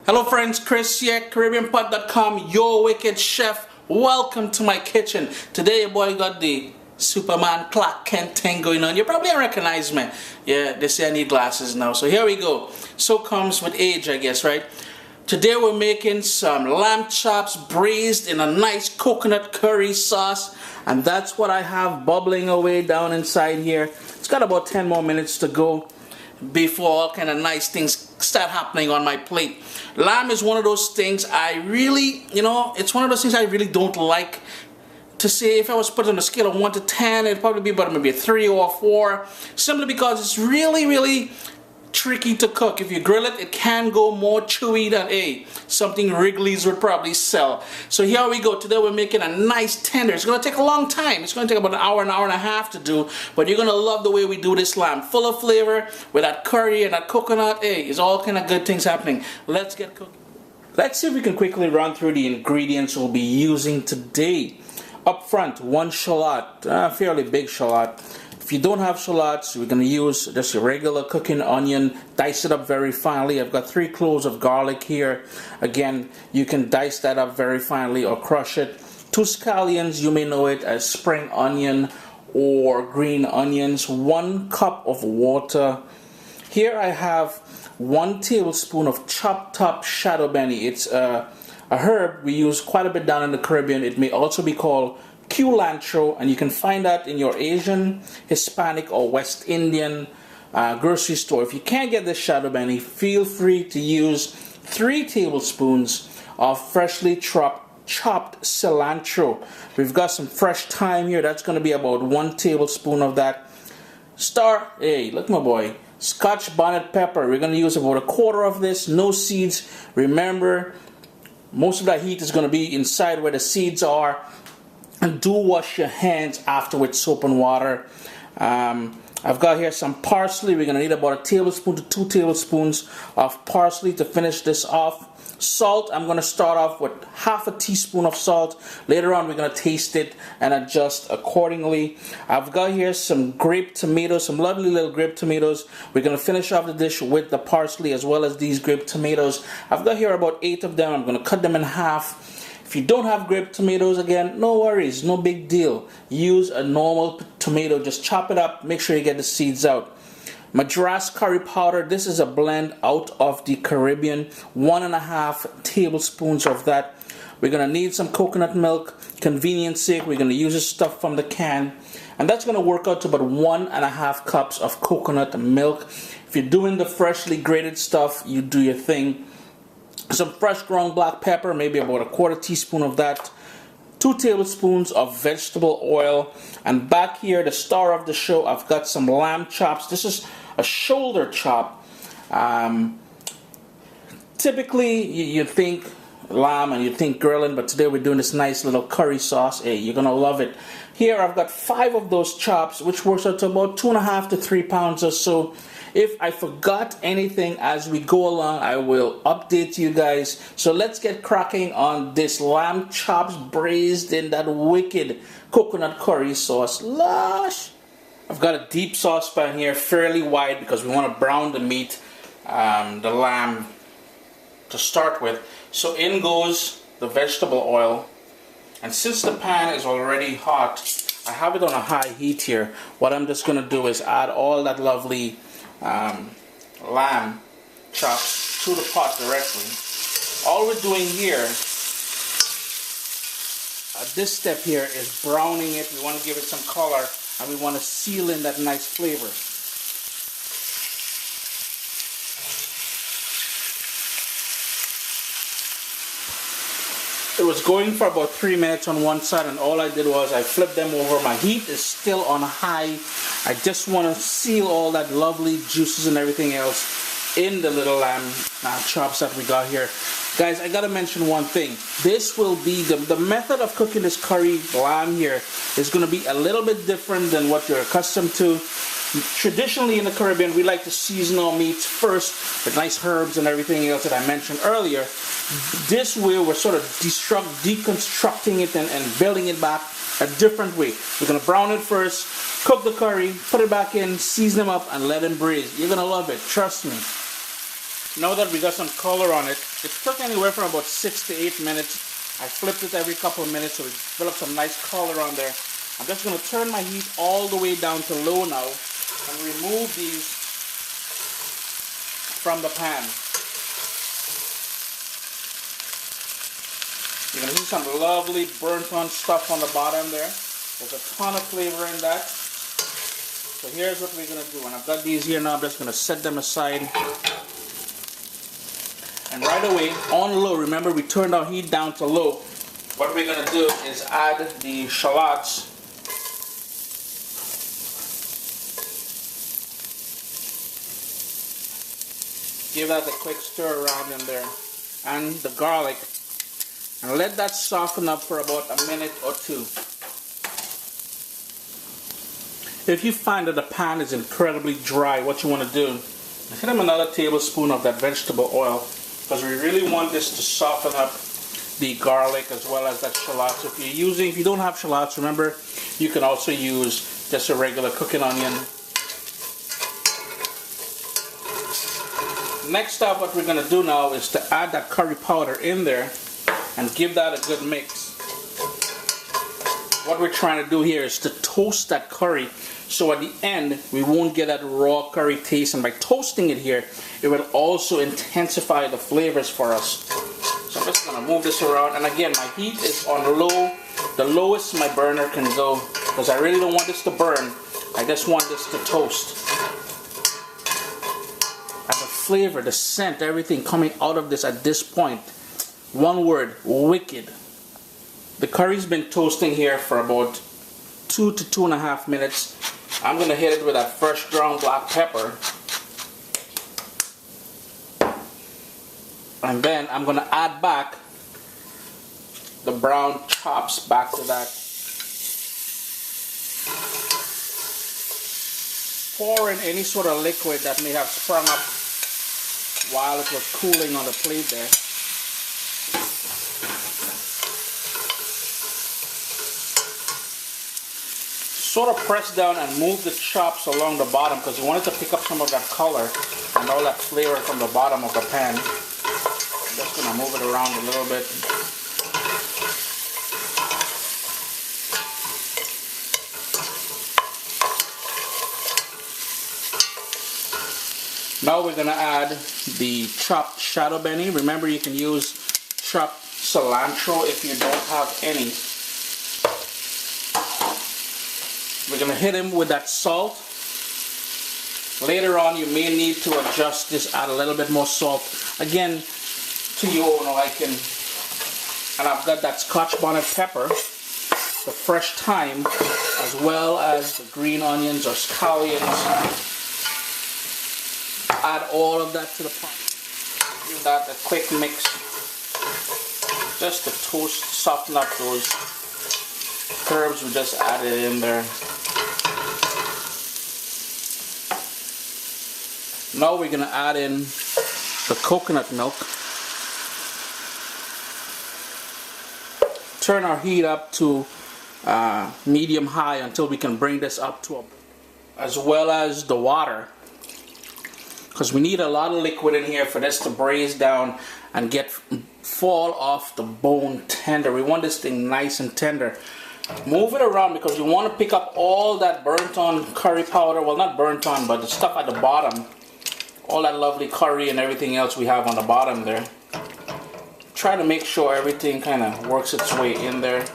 Hello friends, Chris here, CaribbeanPot.com, your wicked chef. Welcome to my kitchen. Today your boy got the Superman Clark Kent thing going on. You probably don't recognize me. Yeah, they say I need glasses now. So here we go. So comes with age, I guess, right? Today we're making some lamb chops braised in a nice coconut curry sauce. And that's what I have bubbling away down inside here. It's got about 10 more minutes to go before all kind of nice things start happening on my plate. Lamb is one of those things I really, it's one of those things I really don't like. To say if I was put on a scale of 1 to 10, it'd probably be about maybe a 3 or a 4, simply because it's really tricky to cook. If you grill it, it can go more chewy than something Wrigley's would probably sell. So here we go. Today we're making a nice tender. It's going to take a long time. It's going to take about an hour and a half to do, but you're going to love the way we do this lamb. Full of flavor with that curry and that coconut. It's all kind of good things happening. Let's get cooking. Let's see if we can quickly run through the ingredients we'll be using today. Up front, 1 shallot, a fairly big shallot. If you don't have shallots, we're going to use just a regular cooking onion, dice it up very finely. I've got 3 cloves of garlic here. Again, you can dice that up very finely or crush it. 2 scallions, you may know it as spring onion or green onions. 1 cup of water. Here I have 1 tablespoon of chopped up shadow benny. It's a herb we use quite a bit down in the Caribbean. It may also be called culantro, and you can find that in your Asian, Hispanic, or West Indian grocery store. If you can't get this shadow benny, feel free to use 3 tablespoons of freshly chopped cilantro. We've got some fresh thyme here. That's going to be about 1 tablespoon of that. Look my boy, Scotch bonnet pepper. We're going to use about 1/4 of this. No seeds. Remember, most of that heat is going to be inside where the seeds are. And do wash your hands after with soap and water. I've got here some parsley. We're going to need about 1 tablespoon to 2 tablespoons of parsley to finish this off. Salt, I'm going to start off with 1/2 teaspoon of salt. Later on we're going to taste it and adjust accordingly. I've got here some grape tomatoes, some lovely little grape tomatoes. We're going to finish off the dish with the parsley as well as these grape tomatoes. I've got here about 8 of them. I'm going to cut them in half. If you don't have grape tomatoes, again, no worries, no big deal. Use a normal tomato, just chop it up, make sure you get the seeds out. Madras curry powder, this is a blend out of the Caribbean, 1.5 tablespoons of that. We're going to need some coconut milk, convenience sake, we're going to use this stuff from the can. And that's going to work out to about 1.5 cups of coconut milk. If you're doing the freshly grated stuff, you do your thing. Some fresh ground black pepper, maybe about 1/4 teaspoon of that. 2 tablespoons of vegetable oil. And back here, the star of the show, I've got some lamb chops. This is a shoulder chop. Typically, you think lamb and you think grilling, but today we're doing this nice little curry sauce. You're going to love it. Here, I've got 5 of those chops, which works out to about 2.5 to 3 pounds or so. If I forgot anything as we go along, I will update you guys. So let's get cracking on this lamb chops braised in that wicked coconut curry sauce. Lush! I've got a deep saucepan here, fairly wide, because we want to brown the meat, the lamb, to start with. So in goes the vegetable oil. And since the pan is already hot, I have it on a high heat here. What I'm just going to do is add all that lovely lamb chops to the pot directly. All we're doing here at this step here is browning it. We want to give it some color and we want to seal in that nice flavor. It was going for about 3 minutes on one side, and all I did was I flipped them over. My heat is still on high. I just want to seal all that lovely juices and everything else in the little lamb chops that we got here. Guys, I gotta mention one thing. This will be the method of cooking this curry lamb here is going to be a little bit different than what you're accustomed to. Traditionally in the Caribbean, we like to season our meats first with nice herbs and everything else that I mentioned earlier. This way, we're sort of deconstructing it and building it back a different way. We're going to brown it first, cook the curry, put it back in, season them up, and let them braise. You're going to love it, trust me. Now that we got some color on it, it took anywhere from about 6 to 8 minutes. I flipped it every couple of minutes so we developed some nice color on there. I'm just going to turn my heat all the way down to low now and remove these from the pan. You're going to see some lovely burnt on stuff on the bottom there. There's a ton of flavor in that. So here's what we're going to do. And I've got these here now, I'm just going to set them aside. And right away, on low, remember we turned our heat down to low. What we're going to do is add the shallots. Give that a quick stir around in there. And the garlic. And let that soften up for about a minute or two. If you find that the pan is incredibly dry, what you want to do is hit them another tablespoon of that vegetable oil, because we really want this to soften up the garlic as well as that shallots. If you don't have shallots, remember you can also use just a regular cooking onion. Next up, what we're going to do now is to add that curry powder in there and give that a good mix. What we're trying to do here is to toast that curry, so at the end we won't get that raw curry taste, and by toasting it here it will also intensify the flavors for us. So I'm just going to move this around, and again my heat is on low, the lowest my burner can go, because I really don't want this to burn, I just want this to toast. And the flavor, the scent, everything coming out of this at this point, one word, wicked. The curry's been toasting here for about 2 to 2.5 minutes. I'm going to hit it with that fresh ground black pepper. And then I'm going to add back the brown chops back to that. Pour in any sort of liquid that may have sprung up while it was cooling on the plate there. Sort of press down and move the chops along the bottom, because you want it to pick up some of that color and all that flavor from the bottom of the pan. I'm just going to move it around a little bit. Now we're going to add the chopped shadow benny. Remember, you can use chopped cilantro if you don't have any. We're going to hit him with that salt. Later on you may need to adjust this, add a little bit more salt. Again, to you all know, and I've got that Scotch bonnet pepper, the fresh thyme, as well as the green onions or scallions. Add all of that to the pot. Give that a quick mix, just to toast, soften up those herbs we just added in there. Now we're going to add in the coconut milk. Turn our heat up to medium high until we can bring this up to as well as the water, because we need a lot of liquid in here for this to braise down and fall off the bone tender. We want this thing nice and tender. Move it around because you want to pick up all that burnt on curry powder. Well, not burnt on, but the stuff at the bottom. All that lovely curry and everything else we have on the bottom there. Try to make sure everything kind of works its way in there.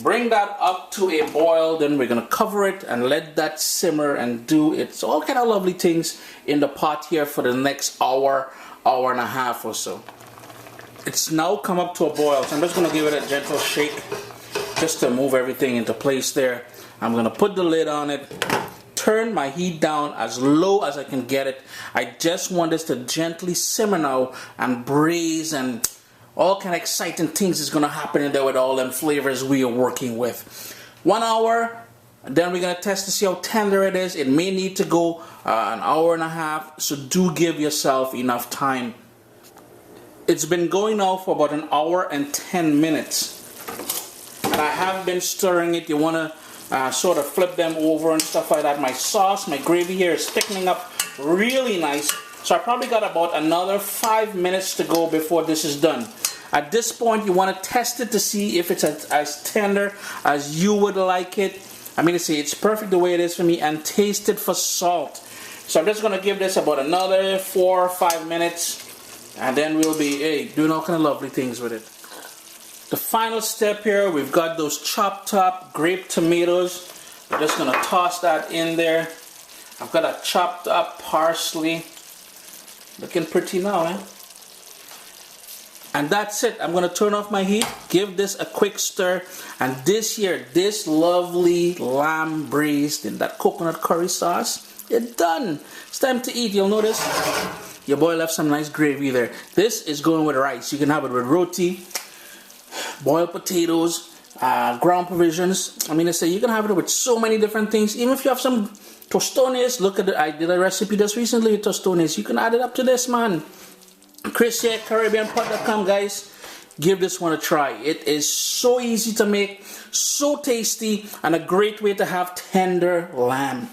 Bring that up to a boil, then we're going to cover it and let that simmer and do its all kind of lovely things in the pot here for the next hour, hour and a half or so. It's now come up to a boil, so I'm just going to give it a gentle shake just to move everything into place there. I'm going to put the lid on it, turn my heat down as low as I can get it. I just want this to gently simmer now and braise, and all kind of exciting things is going to happen in there with all them flavors we are working with. 1 hour, then we're going to test to see how tender it is. It may need to go an hour and a half, so do give yourself enough time. It's been going now for about 1 hour and 10 minutes. And I have been stirring it. You want to sort of flip them over and stuff like that. My sauce, my gravy here is thickening up really nice. So I probably got about another 5 minutes to go before this is done. At this point, you want to test it to see if it's as tender as you would like it. I mean to say it's perfect the way it is for me, and taste it for salt. So I'm just going to give this about another 4 or 5 minutes, and then we'll be doing all kind of lovely things with it. The final step here, we've got those chopped up grape tomatoes. I'm just going to toss that in there. I've got a chopped up parsley. Looking pretty now, eh? And that's it. I'm going to turn off my heat, give this a quick stir, and this lovely lamb braised in that coconut curry sauce, it's done. It's time to eat. You'll notice your boy left some nice gravy there. This is going with rice. You can have it with roti, boiled potatoes, ground provisions. I mean, I say you can have it with so many different things. Even if you have some tostones, look at it. I did a recipe just recently with tostones. You can add it up to this, man. Chris here, CaribbeanPot.com, guys. Give this one a try. It is so easy to make, so tasty, and a great way to have tender lamb.